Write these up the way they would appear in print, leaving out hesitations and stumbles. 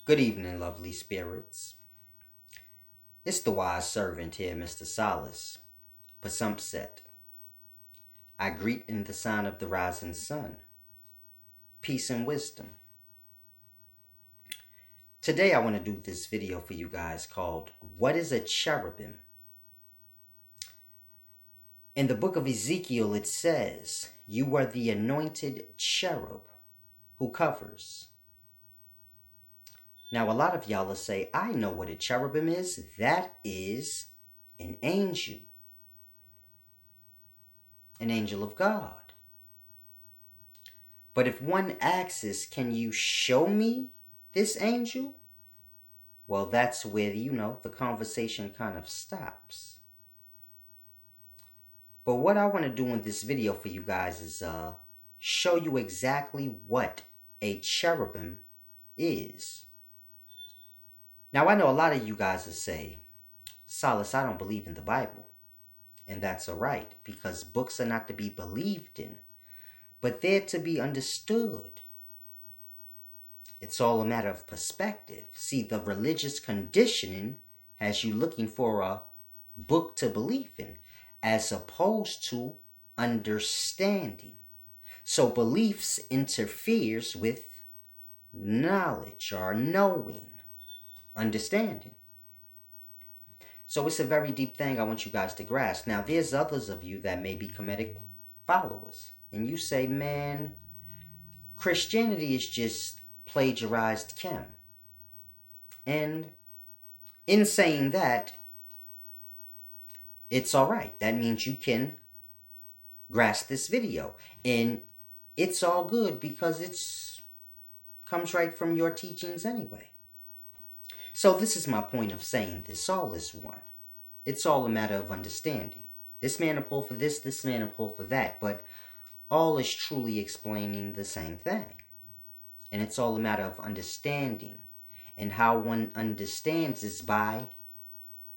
Good evening, lovely spirits. It's the wise servant here, Mr. Solace, Pasumpset. I greet in the sign of the rising sun, peace and wisdom. Today I want to do this video for you guys called, What is a Cherubim? In the book of Ezekiel it says, You are the anointed cherub who covers. Now, a lot of y'all will say, I know what a cherubim is. That is an angel of God. But if one asks, can you show me this angel? Well, that's where, the conversation kind of stops. But what I want to do in this video for you guys is show you exactly what a cherubim is. Now, I know a lot of you guys will say, Solace, I don't believe in the Bible. And that's all right, because books are not to be believed in, but they're to be understood. It's all a matter of perspective. See, the religious conditioning has you looking for a book to believe in, as opposed to understanding. So beliefs interferes with knowledge or knowing. Understanding. So it's a very deep thing I want you guys to grasp. Now, there's others of you that may be Kemetic followers. And you say, man, Christianity is just plagiarized Chem. And in saying that, it's all right. That means you can grasp this video. And it's all good because it's comes right from your teachings anyway. So this is my point of saying this all is one. It's all a matter of understanding. This man will pull for this man will pull for that, but all is truly explaining the same thing. And it's all a matter of understanding. And how one understands is by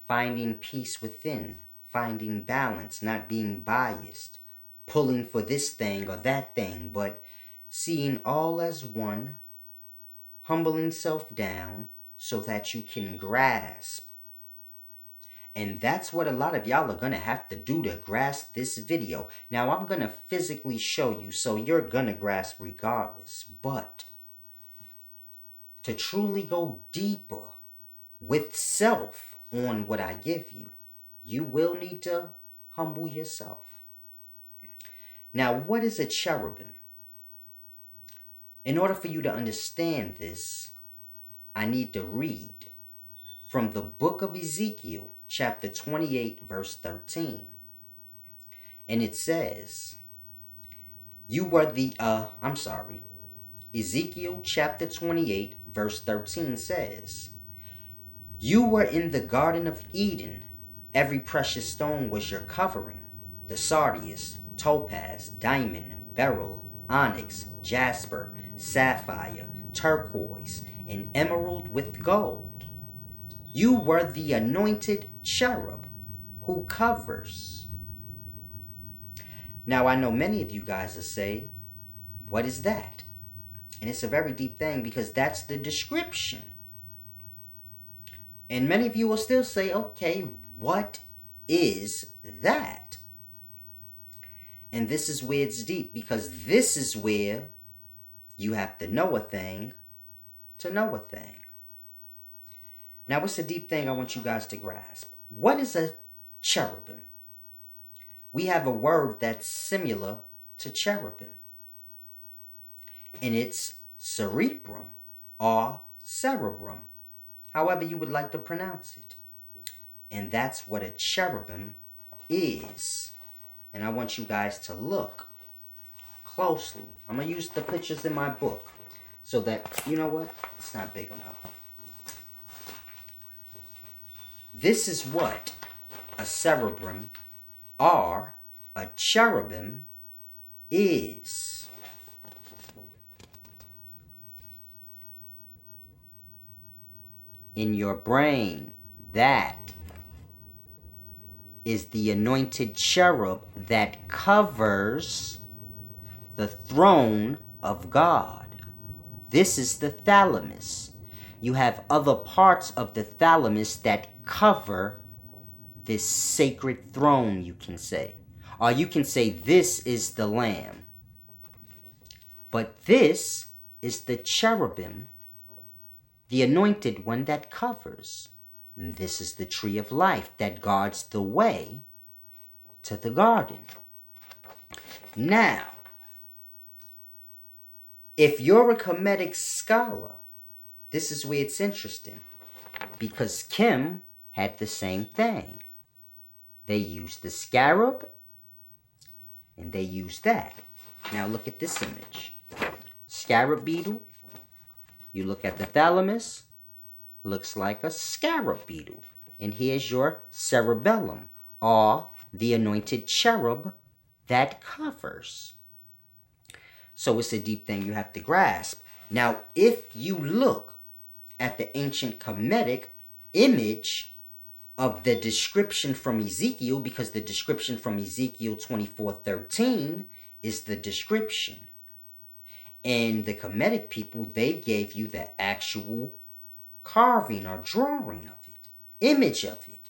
finding peace within, finding balance, not being biased, pulling for this thing or that thing, but seeing all as one, humbling self down, so that you can grasp. And that's what a lot of y'all are going to have to do to grasp this video. Now, I'm going to physically show you, so you're going to grasp regardless. But to truly go deeper with self on what I give you, you will need to humble yourself. Now, what is a cherubim? In order for you to understand this, I need to read from the book of Ezekiel, chapter 28, verse 13. And it says, Ezekiel chapter 28, verse 13 says, You were in the Garden of Eden. Every precious stone was your covering. The sardius, topaz, diamond, beryl, onyx, jasper, sapphire, turquoise, and emerald with gold. You were the anointed cherub who covers. Now, I know many of you guys will say, what is that? And it's a very deep thing because that's the description. And many of you will still say, okay, what is that? And this is where it's deep, because this is where you have to know a thing to know a thing. Now, it's a deep thing I want you guys to grasp. What is a cherubim? We have a word that's similar to cherubim. And it's cerebrum or cerebrum, however you would like to pronounce it. And that's what a cherubim is. And I want you guys to look closely. I'm going to use the pictures in my book so that, you know what? It's not big enough. This is what a cerebrum or a cherubim is. In your brain, that is the anointed cherub that covers the throne of God. This is the thalamus. you have other parts of the thalamus that cover this sacred throne, you can say. Or you can say this is the Lamb. But this is the cherubim, the anointed one that covers. And this is the tree of life that guards the way to the garden. Now, if you're a Kemetic scholar, this is where it's interesting. Because Kim had the same thing. They used the scarab, and they used that. Now look at this image. Scarab beetle. You look at the thalamus. Looks like a scarab beetle. And here's your cerebellum, or the anointed cherub that covers. So it's a deep thing you have to grasp. Now, if you look at the ancient Kemetic image of the description from Ezekiel, because the description from Ezekiel 24:13 is the description. And the Kemetic people, they gave you the actual carving or drawing of it, image of it.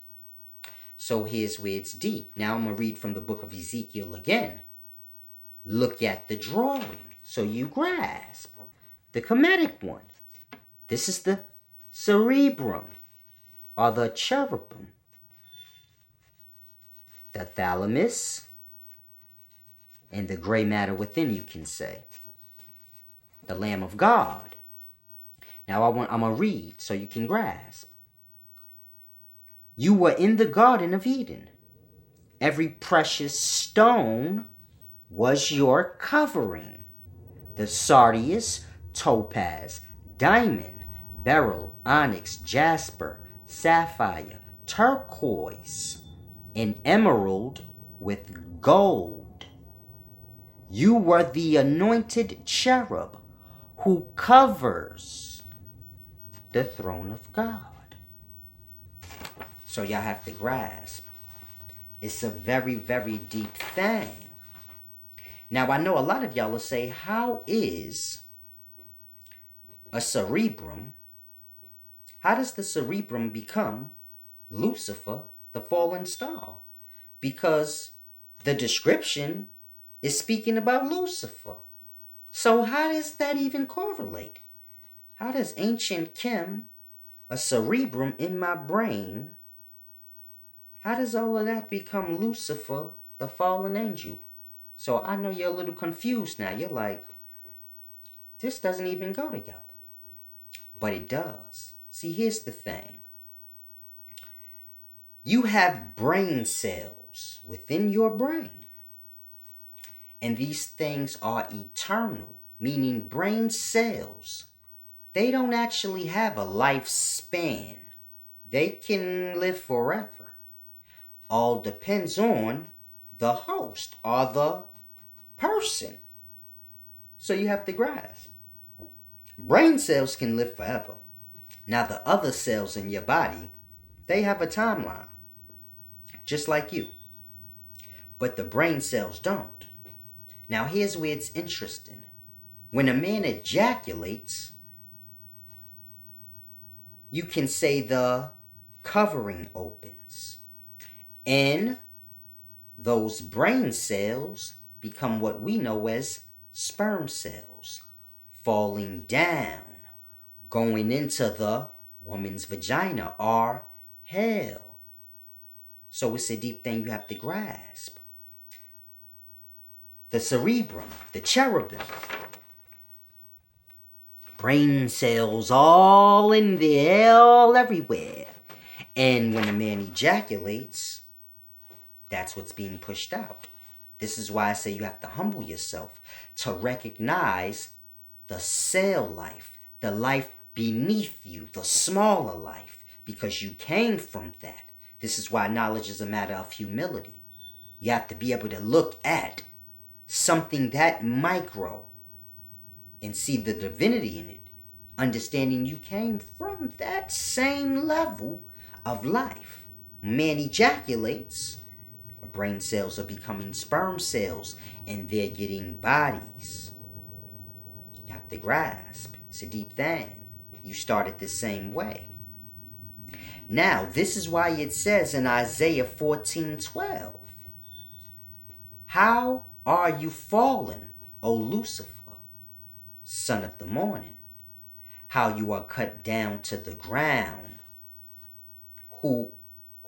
So here's where it's deep. Now I'm going to read from the book of Ezekiel again. Look at the drawing so you grasp the Kemetic one. This is the cerebrum, or the cherubim. The thalamus and the gray matter within, you can say. The Lamb of God. Now I'm going to read so you can grasp. You were in the Garden of Eden. Every precious stone was your covering. The sardius, topaz, diamond, beryl, onyx, jasper, sapphire, turquoise, and emerald with gold. You were the anointed cherub who covers the throne of God. So y'all have to grasp. It's a very, very deep thing. Now, I know a lot of y'all will say, how is a cerebrum, how does the cerebrum become Lucifer, the fallen star? Because the description is speaking about Lucifer. So how does that even correlate? How does ancient Kim, a cerebrum in my brain, how does all of that become Lucifer, the fallen angel? So I know you're a little confused now. You're like, this doesn't even go together. But it does. See, here's the thing. You have brain cells within your brain. And these things are eternal, meaning brain cells, they don't actually have a lifespan. They can live forever. All depends on the host or the person. So you have to grasp. Brain cells can live forever. Now the other cells in your body, they have a timeline, just like you. But the brain cells don't. Now here's where it's interesting. When a man ejaculates, you can say the covering opens. And those brain cells become what we know as sperm cells, falling down, going into the woman's vagina or hell. So it's a deep thing you have to grasp. The cerebrum, the cherubim, brain cells all in there, all everywhere. And when a man ejaculates, that's what's being pushed out. This is why I say you have to humble yourself to recognize the cell life, the life beneath you, the smaller life, because you came from that. This is why knowledge is a matter of humility. You have to be able to look at something that micro and see the divinity in it, understanding you came from that same level of life. Man ejaculates, brain cells are becoming sperm cells, and they're getting bodies. You have to grasp. It's a deep thing. You started the same way. Now, this is why it says in Isaiah 14:12, how are you fallen, O Lucifer, son of the morning? How you are cut down to the ground, who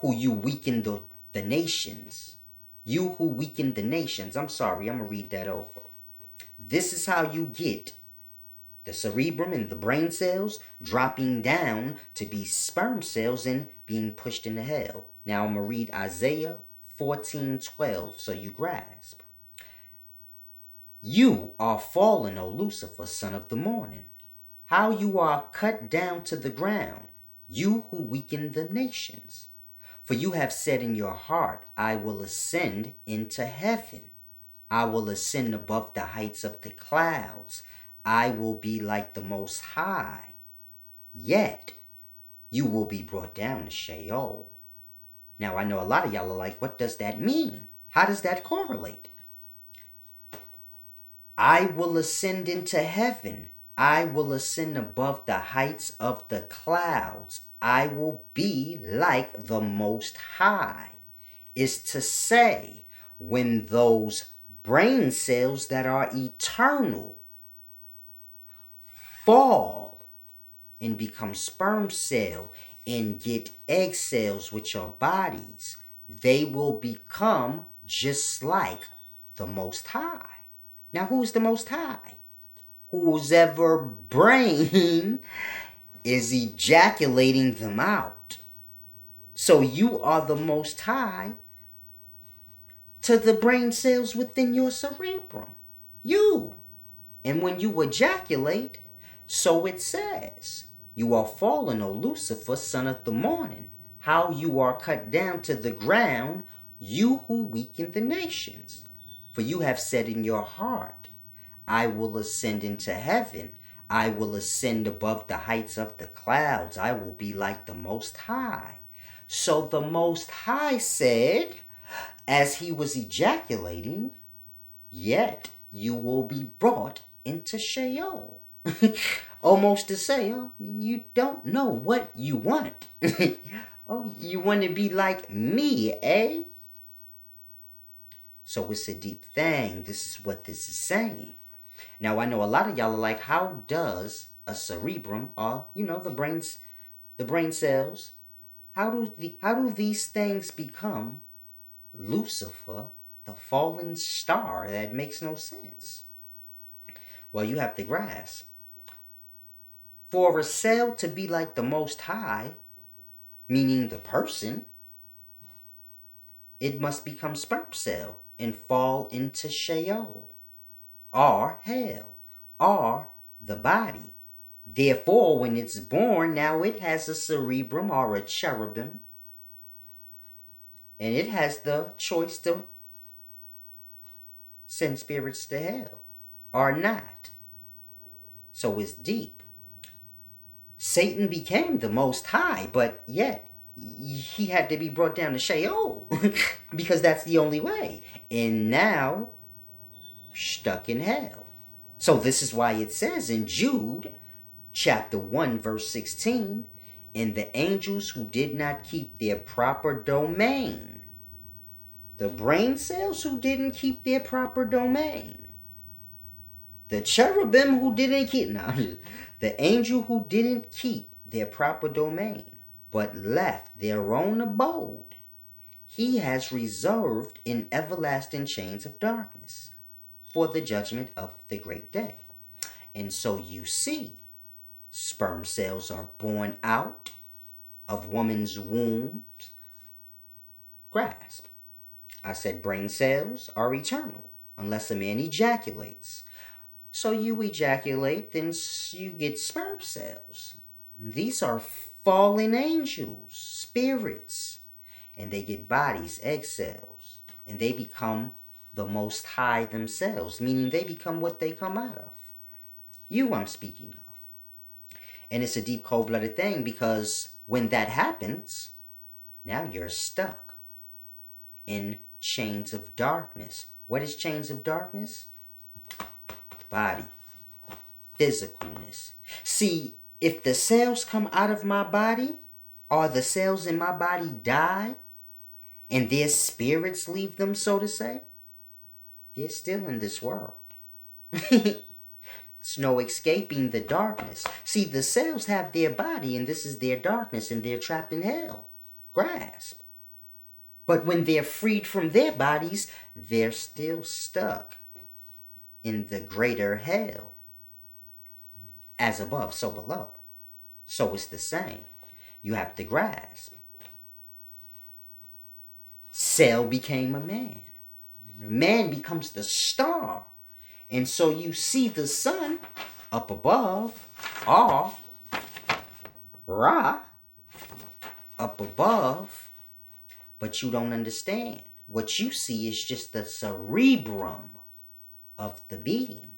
you weaken the nations. You who weaken the nations. I'm sorry, I'm going to read that over. This is how you get the cerebrum and the brain cells dropping down to be sperm cells and being pushed into hell. Now I'm going to read Isaiah 14:12 so you grasp. You are fallen, O Lucifer, son of the morning. How you are cut down to the ground, you who weaken the nations. For you have said in your heart, I will ascend into heaven. I will ascend above the heights of the clouds. I will be like the Most High. Yet you will be brought down to Sheol. Now I know a lot of y'all are like, what does that mean? How does that correlate? I will ascend into heaven. I will ascend above the heights of the clouds. I will be like the Most High. Is to say, when those brain cells that are eternal fall and become sperm cell and get egg cells, which are bodies, they will become just like the Most High. Now, who's the Most High? Whose ever brain is ejaculating them out. So you are the Most High to the brain cells within your cerebrum. You. And when you ejaculate, so it says, you are fallen, O Lucifer, son of the morning. How you are cut down to the ground, you who weaken the nations. For you have said in your heart, I will ascend into heaven. I will ascend above the heights of the clouds. I will be like the Most High. So the Most High said, as he was ejaculating, yet you will be brought into Sheol. Almost to say, oh, you don't know what you want. Oh, you want to be like me, eh? So it's a deep thing. This is what this is saying. Now, I know a lot of y'all are like, how does a cerebrum, or, the brain cells, how do these things become Lucifer, the fallen star? That makes no sense. Well, you have to grasp. For a cell to be like the Most High, meaning the person, it must become sperm cell and fall into Sheol, or hell, or the body. Therefore, when it's born, now it has a cerebrum or a cherubim, and it has the choice to send spirits to hell or not. So it's deep. Satan became the Most High, but yet he had to be brought down to Sheol because that's the only way. And now, stuck in hell. So this is why it says in Jude, chapter 1, verse 16, and the angels who did not keep their proper domain, the brain cells who didn't keep their proper domain, the cherubim who didn't keep, the angel who didn't keep their proper domain, but left their own abode, he has reserved in everlasting chains of darkness for the judgment of the great day. And so you see, sperm cells are born out of woman's wombs. Grasp. I said brain cells are eternal unless a man ejaculates. So you ejaculate, then you get sperm cells. These are fallen angels, spirits, and they get bodies, egg cells, and they become the Most High themselves, meaning they become what they come out of. You I'm speaking of. And it's a deep, cold-blooded thing because when that happens, now you're stuck in chains of darkness. What is chains of darkness? Body. Physicalness. See, If the cells come out of my body, or the cells in my body die, and their spirits leave them, so to say, they're still in this world. It's no escaping the darkness. See, the cells have their body, and this is their darkness, and they're trapped in hell. Grasp. But when they're freed from their bodies, they're still stuck in the greater hell. As above, so below. So it's the same. You have to grasp. Cell became a man. Man becomes the star. And so you see the sun up above, or Ra, up above, but you don't understand. What you see is just the cerebrum of the being.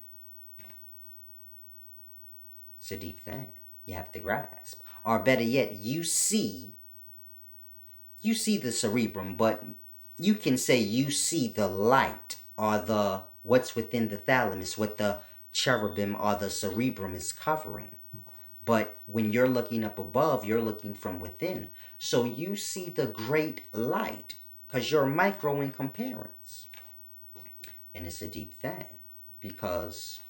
It's a deep thing. You have to grasp. Or better yet, you see the cerebrum, but you can say you see the light, or the what's within the thalamus, what the cherubim or the cerebrum is covering. But when you're looking up above, you're looking from within. So you see the great light, because you're micro in comparison. And it's a deep thing, because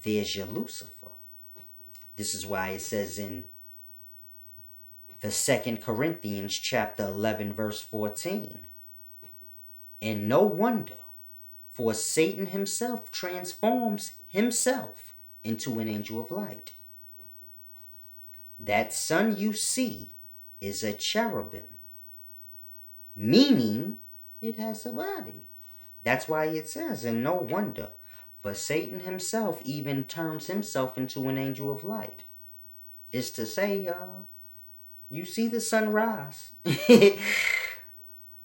there's your Lucifer. This is why it says in the 2 Corinthians chapter 11, verse 14, and no wonder, for Satan himself transforms himself into an angel of light. That sun you see is a cherubim, meaning it has a body. That's why it says, and no wonder, for Satan himself even turns himself into an angel of light. Is to say, you see the sunrise.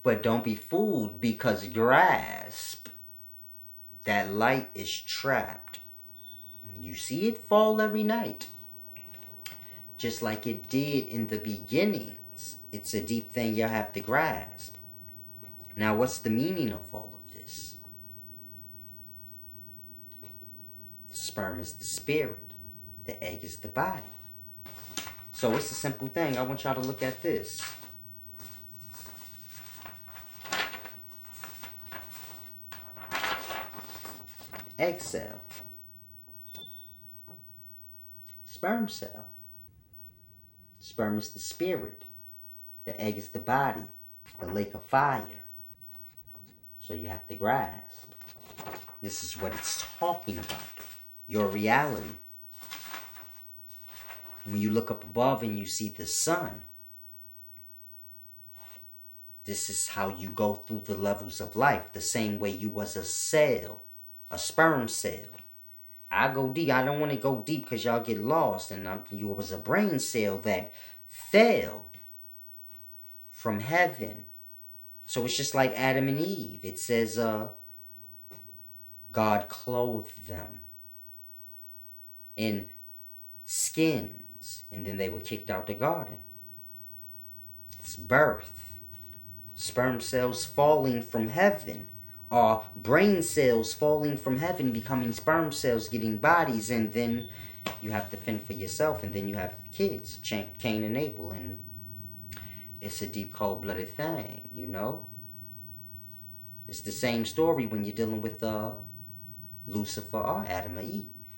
But don't be fooled, because grasp, that light is trapped. You see it fall every night, just like it did in the beginnings. It's a deep thing you have to grasp. Now, what's the meaning of all of this? The sperm is the spirit. The egg is the body. So it's a simple thing. I want y'all to look at this. Egg cell. Sperm cell. Sperm is the spirit. The egg is the body. The lake of fire. So you have to grasp. This is what it's talking about. Your reality. When you look up above and you see the sun, this is how you go through the levels of life. The same way you was a cell. A sperm cell. I go deep. I don't want to go deep because y'all get lost. And you was a brain cell that fell from heaven. So it's just like Adam and Eve. It says, God clothed them in skins. And then they were kicked out the garden. It's birth. Sperm cells falling from heaven. Or brain cells falling from heaven, becoming sperm cells, getting bodies, and then you have to fend for yourself, and then you have kids, Cain and Abel, and it's a deep, cold-blooded thing, you know? It's the same story when you're dealing with Lucifer or Adam or Eve.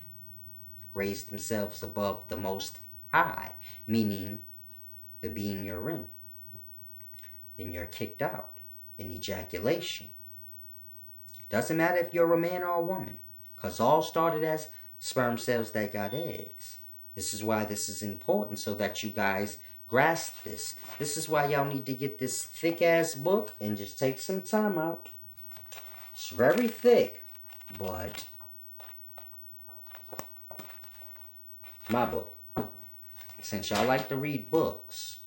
Raised themselves above the Most High, meaning the being you're in. Then you're kicked out in ejaculation. Doesn't matter if you're a man or a woman, because all started as sperm cells that got eggs. This is why this is important, so that you guys grasp this. This is why y'all need to get this thick-ass book and just take some time out. It's very thick, but my book. Since y'all like to read books,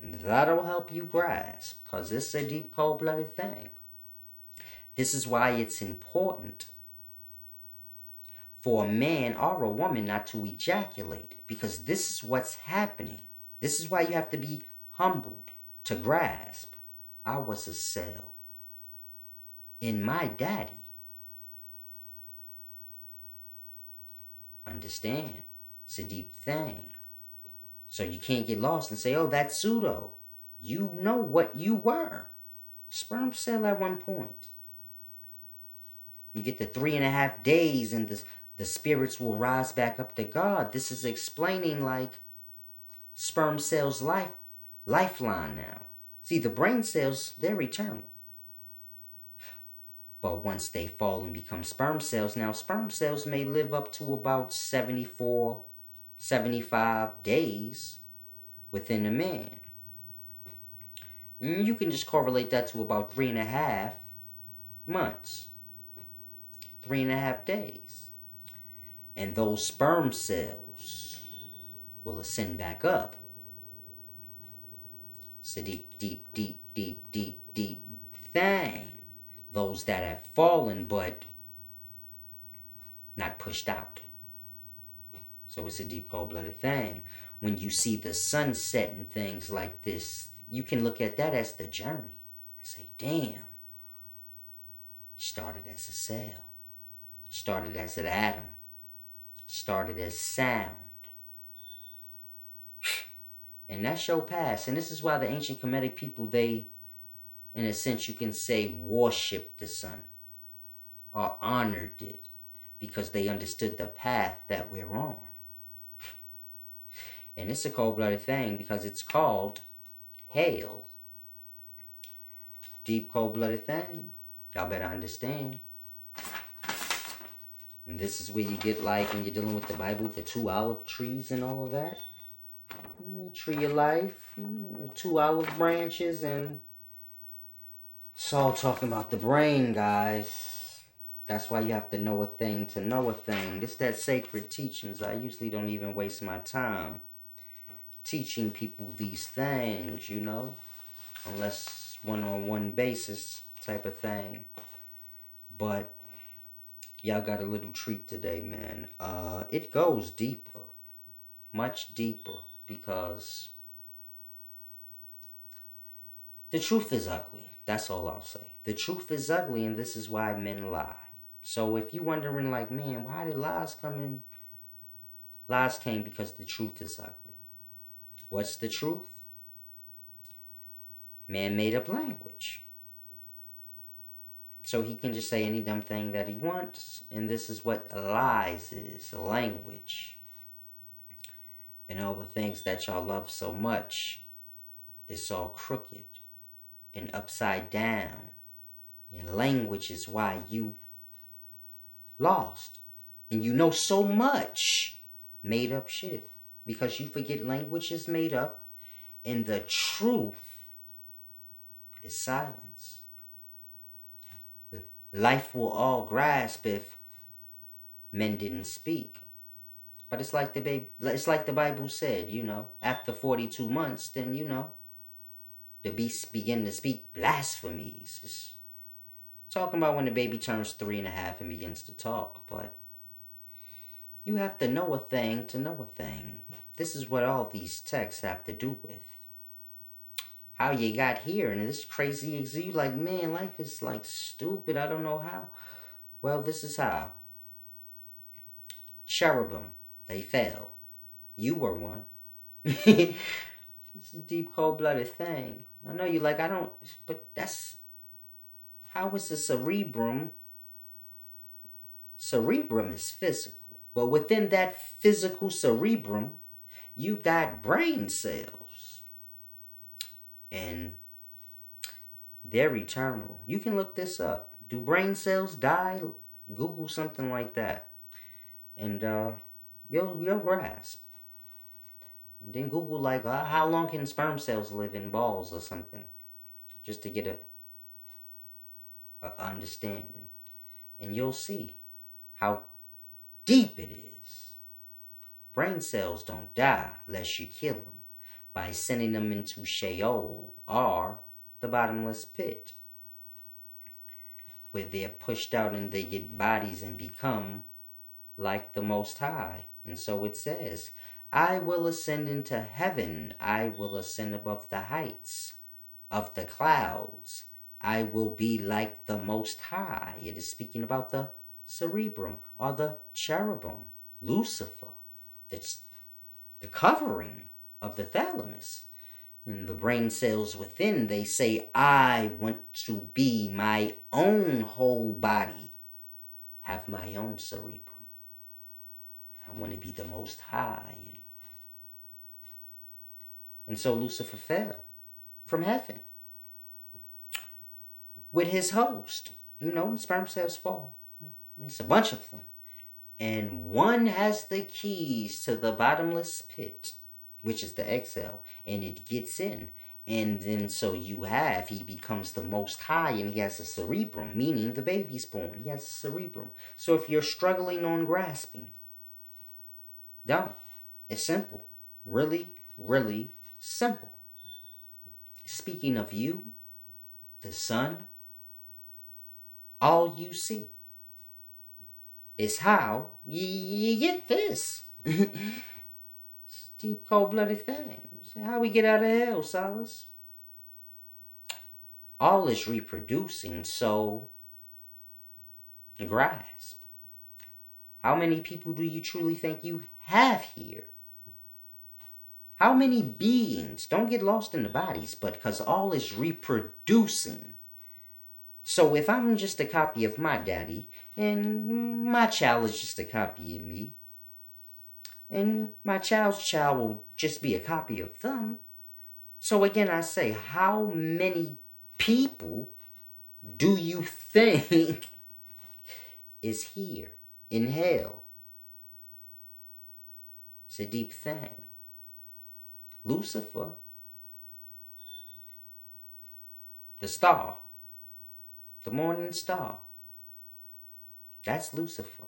that'll help you grasp, because it's a deep, cold-blooded thing. This is why it's important for a man or a woman not to ejaculate, because this is what's happening. This is why you have to be humbled to grasp. I was a cell in my daddy. Understand? It's a deep thing. So you can't get lost and say, oh, that's pseudo. You know what you were. Sperm cell at one point. You get the 3.5 days and the spirits will rise back up to God. This is explaining like sperm cells' lifeline now. See, the brain cells, they're eternal. But once they fall and become sperm cells, now sperm cells may live up to about 74, 75 days within a man. And you can just correlate that to about 3.5 months. 3.5 days. And those sperm cells will ascend back up. It's a deep, deep, deep, deep, deep, deep thing. Those that have fallen but not pushed out. So it's a deep, cold-blooded thing. When you see the sunset and things like this, you can look at that as the journey and say, damn, started as a cell, started as an atom, started as sound. And that's your past. And this is why the ancient Kemetic people, they, in a sense, you can say, worshipped the sun or honored it because they understood the path that we're on. And it's a cold-blooded thing because it's called hell. Deep, cold-blooded thing. Y'all better understand. And this is where you get, like, when you're dealing with the Bible, the 2 olive trees and all of that. Tree of life, 2 olive branches, and it's all talking about the brain, guys. That's why you have to know a thing to know a thing. This that sacred teachings. I usually don't even waste my time teaching people these things, you know, unless one-on-one basis type of thing. But y'all got a little treat today, man. It goes deeper, much deeper, because the truth is ugly. That's all I'll say. The truth is ugly, and this is why men lie. So if you're wondering, like, man, why did lies come in? Lies came because the truth is ugly. What's the truth? Man made up language. So he can just say any dumb thing that he wants, and this is what lies is, language. And all the things that y'all love so much, it's all crooked and upside down. And language is why you lost. And you know so much made up shit. Because you forget language is made up and the truth is silence. Life will all grasp if men didn't speak. But it's like the Bible said, you know, after 42 months, then, you know, the beasts begin to speak blasphemies. It's talking about when the baby turns 3.5 and begins to talk, but you have to know a thing to know a thing. This is what all these texts have to do with. How you got here, and this crazy you like, man, life is like stupid. I don't know how. Well, this is how. Cherubim, they fell. You were one. This is a deep, cold-blooded thing. I know you like, I don't, but that's, how is the cerebrum? Cerebrum is physical. But within that physical cerebrum, you got brain cells. And they're eternal. You can look this up. Do brain cells die? Google something like that. And you'll grasp. And then Google like, how long can sperm cells live in balls or something? Just to get a understanding. And you'll see how deep it is. Brain cells don't die unless you kill them by sending them into Sheol, or the bottomless pit, where they're pushed out and they get bodies and become like the Most High. And so it says, I will ascend into heaven. I will ascend above the heights of the clouds. I will be like the Most High. It is speaking about the Cerebrum or the Cherubim, Lucifer. That's the covering of the thalamus. And the brain cells within, they say, I want to be my own whole body, have my own cerebrum. I want to be the most high. And so Lucifer fell from heaven with his host. You know, sperm cells fall. It's a bunch of them. And one has the keys to the bottomless pit, which is the egg cell, and it gets in. And then so he becomes the most high, and he has a cerebrum, meaning the baby's born. He has a cerebrum. So if you're struggling on grasping, don't. It's simple. Really, really simple. Speaking of you, the sun, all you see is how you get this. It's a deep, cold-blooded thing. How we get out of hell, Solace? All is reproducing, so grasp. How many people do you truly think you have here? How many beings? Don't get lost in the bodies, but because all is reproducing. So if I'm just a copy of my daddy, and my child is just a copy of me, and my child's child will just be a copy of them. So again, I say, how many people do you think is here in hell? It's a deep thing. Lucifer, the star, the morning star, that's Lucifer,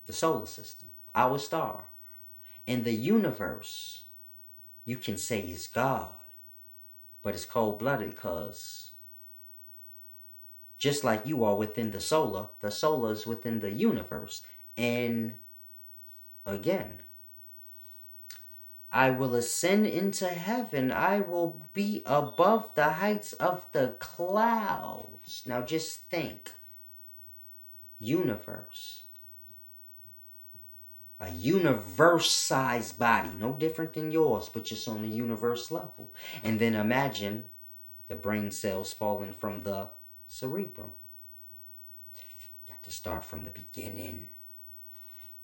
the solar system, our star. And the universe, you can say is God, but it's cold-blooded because just like you are within the solar is within the universe. And again, I will ascend into heaven. I will be above the heights of the clouds. Now just think. Universe. A universe-sized body. No different than yours, but just on the universe level. And then imagine the brain cells falling from the cerebrum. Got to start from the beginning.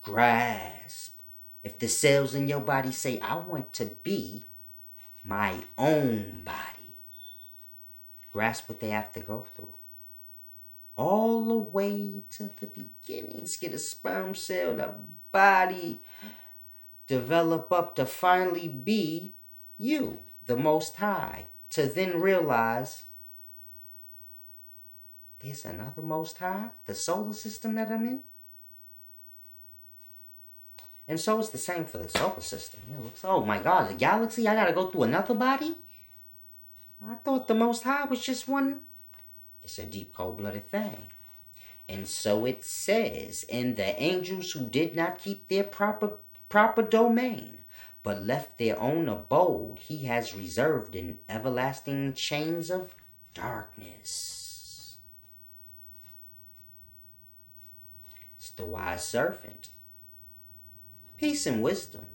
Grasp. If the cells in your body say, I want to be my own body, grasp what they have to go through. All the way to the beginnings. Get a sperm cell, the body, develop up to finally be you, the Most High. To then realize there's another Most High, the solar system that I'm in. And so it's the same for the solar system. It looks, oh my God, the galaxy, I gotta go through another body? I thought the Most High was just one. It's a deep, cold-blooded thing. And so it says, and the angels who did not keep their proper domain, but left their own abode, he has reserved in everlasting chains of darkness. It's the wise servant. Peace and wisdom.